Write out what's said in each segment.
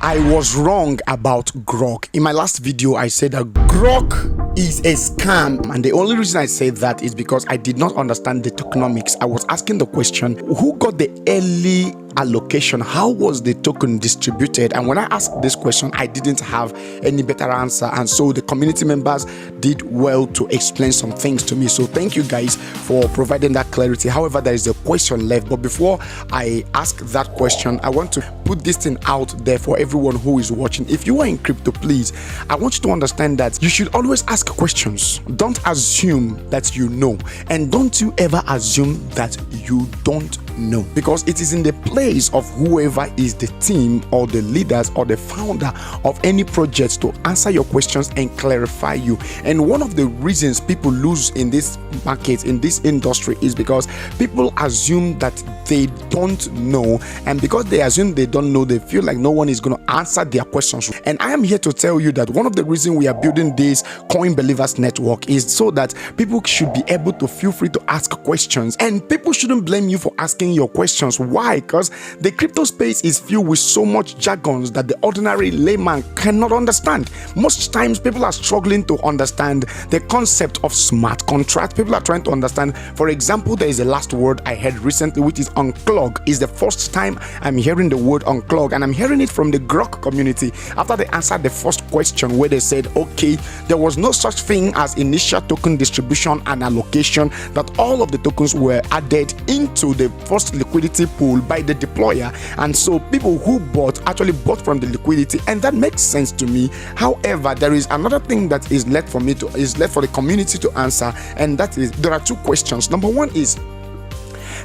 I was wrong about Grok. In my last video, I said that Grok is a scam, and the only reason I said that is because I did not understand the tokenomics. I was asking the question, who got the early allocation? How was the token distributed? And when I asked this question, I didn't have any better answer, and so the community members did well to explain some things to me. So thank you guys for providing that clarity. However, there is a question left, but before I ask that question, I want to put this thing out there for everyone who is watching. If you are in crypto, please, I want you to understand that you should always ask questions. Don't assume that you know, and don't you ever assume that you don't know, because it is in the place of whoever is the team or the leaders or the founder of any project to answer your questions and clarify you. And one of the reasons people lose in this market, in this industry, is because people assume that they don't know, and because they assume they don't know, they feel like no one is going to answer their questions. And I am here to tell you that one of the reasons we are building this Coin Believers network is so that people should be able to feel free to ask questions, and people shouldn't blame you for asking your questions. Why? Because the crypto space is filled with so much jargons that the ordinary layman cannot understand. Most times people are struggling to understand the concept of smart contract. People are trying to understand, for example, there is a last word I heard recently, which is unclogged. It's the first time I'm hearing the word unclogged, and I'm hearing it from the Grok community after they answered the first question, where they said, okay, there was no such thing as initial token distribution and allocation, that all of the tokens were added into the first liquidity pool by the deployer, and so people who bought actually bought from the liquidity, and that makes sense to me. However, there is another thing that is left for the community to answer, and that is, there are two questions. Number one is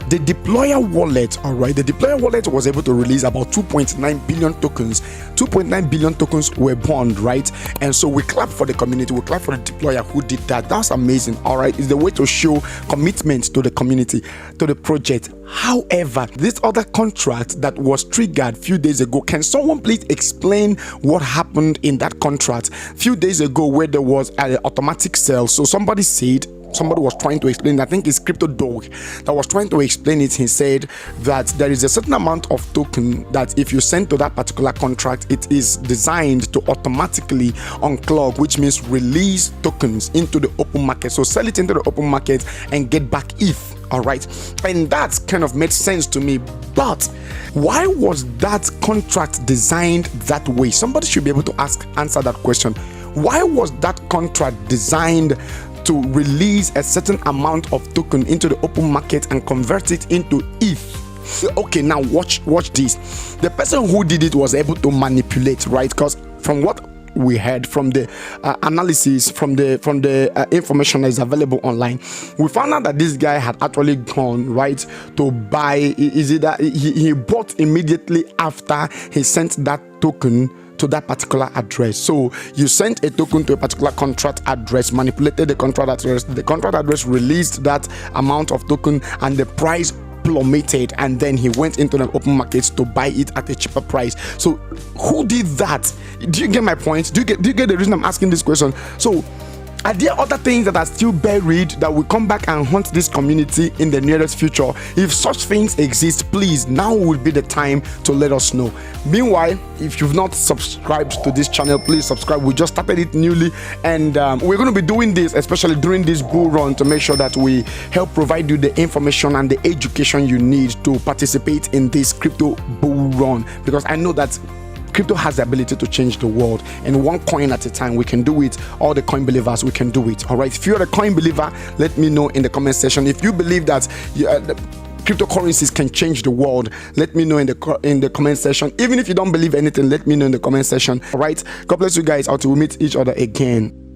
the deployer wallet. All right, the deployer wallet was able to release about 2.9 billion tokens. 2.9 billion tokens were burned, right? And so we clap for the community, we clap for the deployer who did that. That's amazing. All right, it's the way to show commitment to the community, to the project. However, this other contract that was triggered a few days ago, can someone please explain what happened in that contract a few days ago, where there was an automatic sell? So somebody was trying to explain, I think it's Crypto Dog that was trying to explain it. He said that there is a certain amount of token that if you send to that particular contract, it is designed to automatically unclog, which means release tokens into the open market. So sell it into the open market and get back ETH. All right, and that kind of made sense to me. But why was that contract designed that way? Somebody should be able to answer that question. Why was that contract designed to release a certain amount of token into the open market and convert it into ETH? Okay, now watch this. The person who did it was able to manipulate, right? Because from what we heard, from the analysis, from the information that is available online, we found out that this guy had actually gone right to buy. Is it that he bought immediately after he sent that token to that particular address? So you sent a token to a particular contract address, manipulated the contract address released that amount of token, and the price plummeted, and then he went into the open market to buy it at a cheaper price. So who did that? Do you get my point? Do you get the reason I'm asking this question? So are there other things that are still buried that will come back and haunt this community in the nearest future? If such things exist, please, now would be the time to let us know. Meanwhile, if you've not subscribed to this channel, please subscribe. We just started it newly, and we're going to be doing this, especially during this bull run, to make sure that we help provide you the information and the education you need to participate in this crypto bull run, because I know that crypto has the ability to change the world, and one coin at a time. We can do it. All the coin believers, we can do it. All right, if you're a coin believer, let me know in the comment section. If you believe that cryptocurrencies can change the world, let me know in the comment section. Even if you don't believe anything, let me know in the comment section. All right, God bless you guys. Until we meet each other again.